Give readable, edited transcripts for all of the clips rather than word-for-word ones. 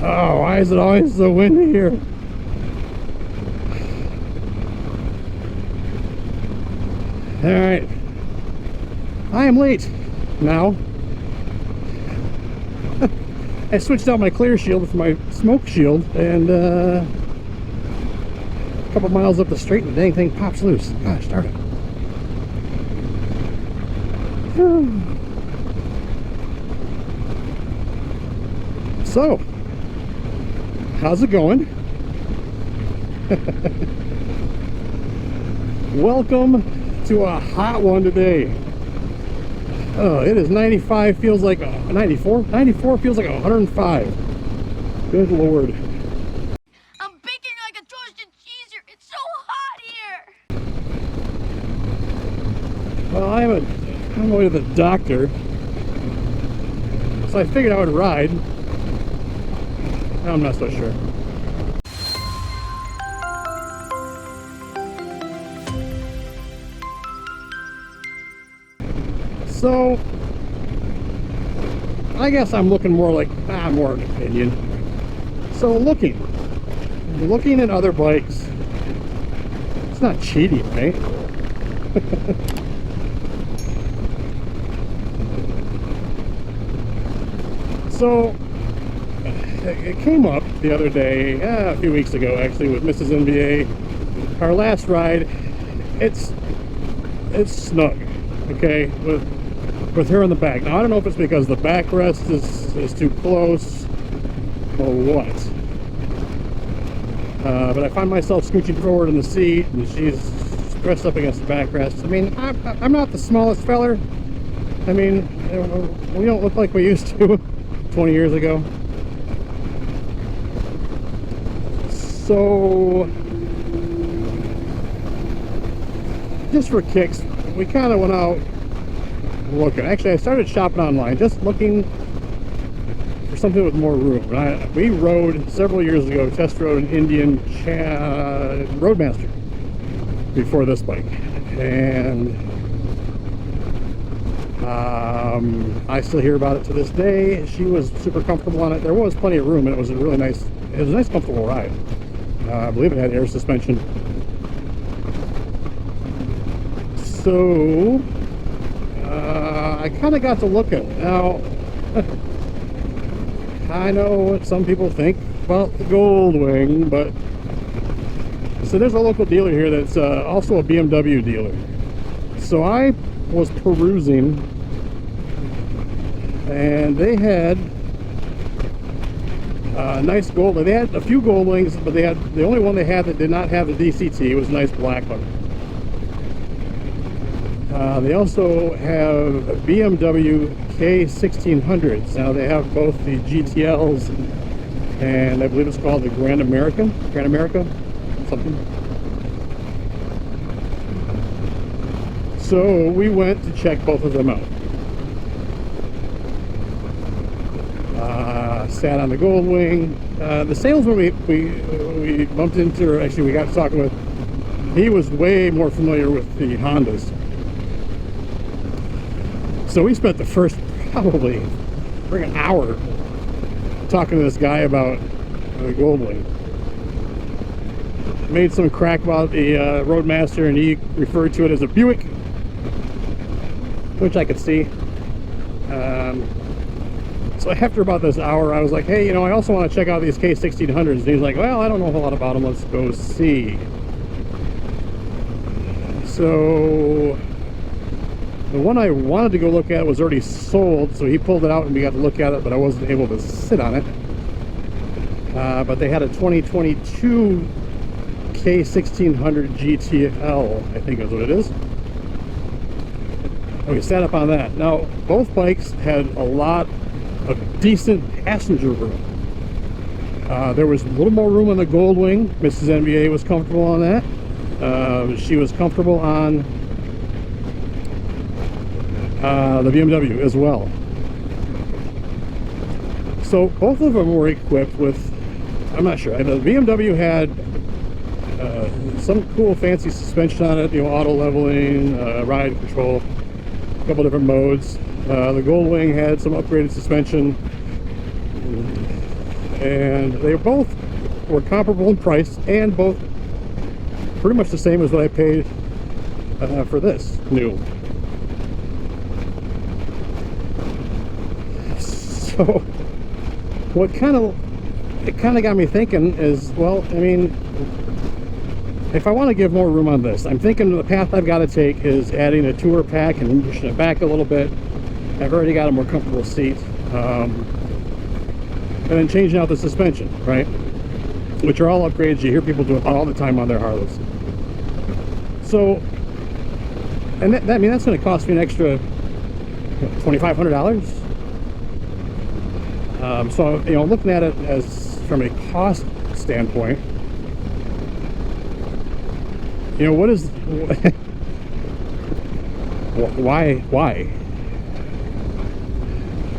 Oh, why is it always so windy here? Alright. I am late now. I switched out my clear shield for my smoke shield, and a couple miles up the street and the dang thing pops loose. Gosh darn it. So, how's it going? Welcome to a hot one today. Oh, it is 95, feels like 94? 94 feels like 105. Good Lord. I'm baking like a toasted cheeser. It's so hot here. Well, I'm on my way to the doctor, so I figured I would ride. I'm not so sure. So, I guess I'm looking more like, more an opinion. So looking at other bikes, it's not cheating, right? So, it came up the other day, a few weeks ago actually, with Mrs. NVA. Our last ride, it's snug, okay, with her in the back. Now I don't know if it's because the backrest is too close or what, but I find myself scooching forward in the seat, and she's pressed up against the backrest. I mean, I'm not the smallest feller. I mean, we don't look like we used to 20 years ago. So, just for kicks, we kind of went out looking. Actually, I started shopping online, just looking for something with more room. We rode several years ago, test rode an Indian Roadmaster before this bike, and I still hear about it to this day. She was super comfortable on it. There was plenty of room, and it was a nice, comfortable ride. I believe it had air suspension. So I kind of got to look at it. Now, I know what some people think about the Goldwing, but so there's a local dealer here that's also a BMW dealer. So I was perusing, and they had nice gold. They had a few Goldwings, but they had the only one they had that did not have the DCT. It was a nice black one. They also have BMW K1600s. Now they have both the GTLs and I believe it's called the Grand America, something. So we went to check both of them out. Sat on the Goldwing. The salesman we bumped into, or actually we got talking with, he was way more familiar with the Hondas. So we spent the first probably an hour talking to this guy about the Goldwing. Made some crack about the Roadmaster, and he referred to it as a Buick, which I could see. So after about this hour, I was like, hey, I also want to check out these K1600s. And he's like, well, I don't know a whole lot about them. Let's go see. So the one I wanted to go look at was already sold, so he pulled it out and we got to look at it, but I wasn't able to sit on it. But they had a 2022 K1600 GTL, I think is what it is. And we sat up on that. Now, both bikes had a lot of decent passenger room. There was a little more room on the Goldwing. Mrs. NVA was comfortable on that. She was comfortable on the BMW as well. So both of them were equipped with, I'm not sure, the BMW had some cool fancy suspension on it, auto leveling, ride control, a couple different modes. The Goldwing had some upgraded suspension, and they both were comparable in price and both pretty much the same as what I paid for this new. So what kind of got me thinking is, well, I mean, if I want to give more room on this, I'm thinking the path I've got to take is adding a tour pack and pushing it back a little bit. I've already got a more comfortable seat, and then changing out the suspension, right? Which are all upgrades you hear people do all the time on their Harleys. So, and I mean, that's going to cost me an extra $2,500. So, you know, looking at it as from a cost standpoint, you know, what is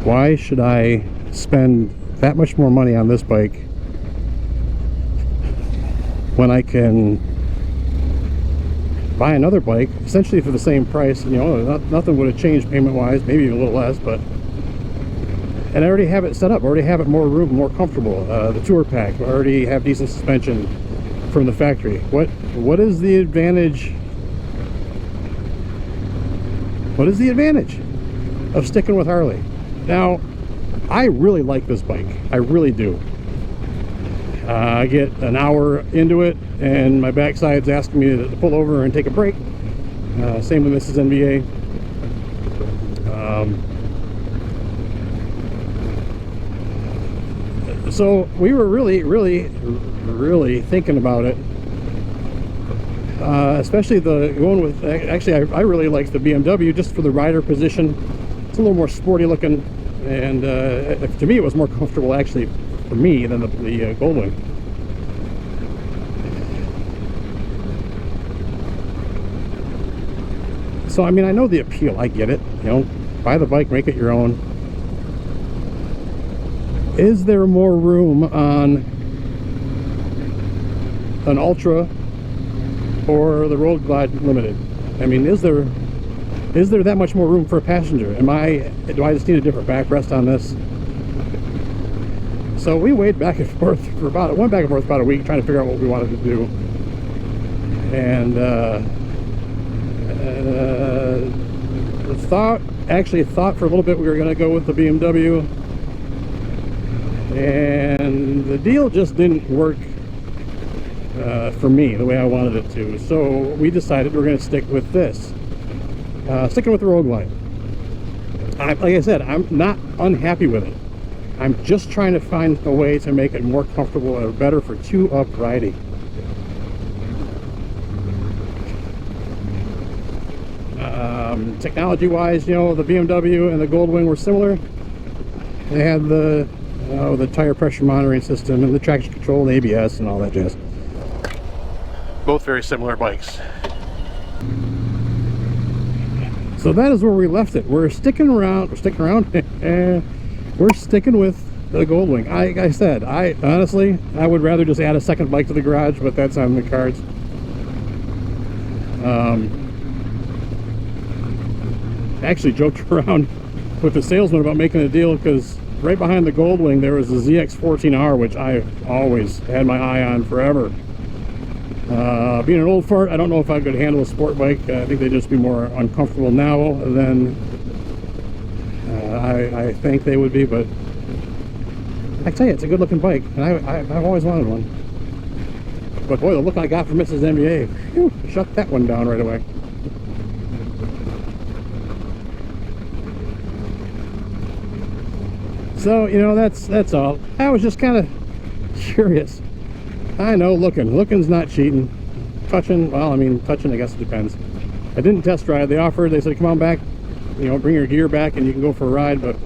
why should I spend that much more money on this bike when I can buy another bike essentially for the same price? You know, nothing would have changed payment wise, maybe a little less, but, and I already have it set up, I already have it more room, more comfortable. The tour pack, I already have decent suspension from the factory. What is the advantage? What is the advantage of sticking with Harley? Now, I really like this bike. I really do. I get an hour into it and my backside's asking me to pull over and take a break. Same with Mrs. NVA. So we were really thinking about it. Especially going with, actually I really like the BMW just for the rider position. It's a little more sporty looking, and to me it was more comfortable actually for me than the Goldwing. So I mean, I know the appeal, I get it, you know, buy the bike, make it your own. Is there more room on an Ultra or the Road Glide Limited? I mean, is there that much more room for a passenger? Do I just need a different backrest on this? So we went back and forth for about a week trying to figure out what we wanted to do, and thought for a little bit we were going to go with the BMW, and the deal just didn't work for me the way I wanted it to. So we decided we're going to stick with this, sticking with the Road Glide. Like I said, I'm not unhappy with it. I'm just trying to find a way to make it more comfortable or better for two-up riding. Technology-wise, you know, the BMW and the Goldwing were similar. They had the tire pressure monitoring system and the traction control and ABS and all that jazz. Both very similar bikes. So that is where we left it. We're sticking around. We're sticking with the Goldwing. Like I said, honestly, I would rather just add a second bike to the garage, but that's on the cards. Actually joked around with the salesman about making a deal, because right behind the Goldwing there was the ZX14R, which I always had my eye on forever. Being an old fart, I don't know if I could handle a sport bike. I think they'd just be more uncomfortable now than I think they would be, but I tell you, it's a good looking bike, and I've always wanted one. But boy, the look I got from Mrs. NVA, whew, shut that one down right away. So, you know, that's all. I was just kind of curious. I know looking's not cheating. Touching, well, I mean, touching, I guess it depends. I didn't test drive. They said come on back, you know, bring your gear back and you can go for a ride, but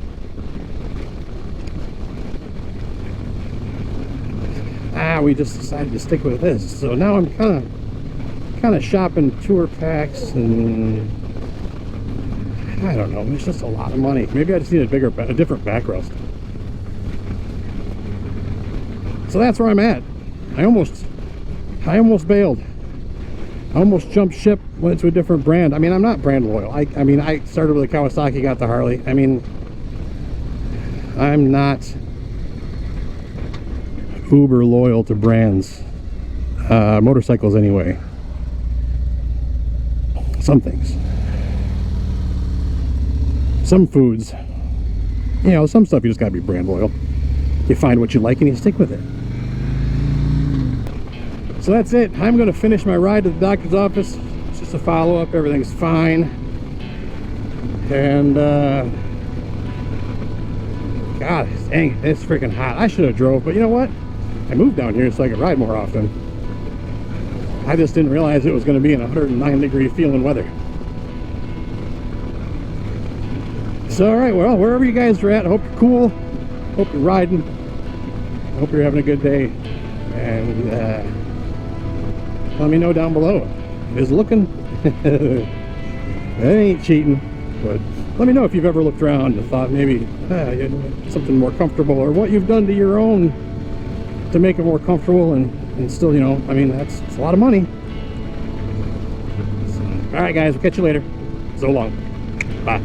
we just decided to stick with this. So now I'm kind of shopping tour packs, and I don't know, it's just a lot of money. Maybe I just need a different backrest. So that's where I'm at. I almost bailed. I almost jumped ship, went to a different brand. I mean, I'm not brand loyal. I mean, I started with a Kawasaki, got the Harley. I mean, I'm not uber loyal to brands, motorcycles anyway. Some things, some foods, you know, some stuff you just gotta be brand loyal. You find what you like and you stick with it. So that's it. I'm gonna finish my ride to the doctor's office. It's just a follow-up. Everything's fine. And God dang, it's freaking hot. I should have drove, but you know what? I moved down here so I could ride more often. I just didn't realize it was going to be in 109-degree feeling weather. So, all right, well, wherever you guys are at, I hope you're cool. Hope you're riding. I hope you're having a good day. And let me know down below. Is looking. That ain't cheating. But let me know if you've ever looked around and thought maybe you had something more comfortable, or what you've done to your own to make it more comfortable and still, you know, I mean, it's a lot of money. So, all right, guys, we'll catch you later. So long. Bye.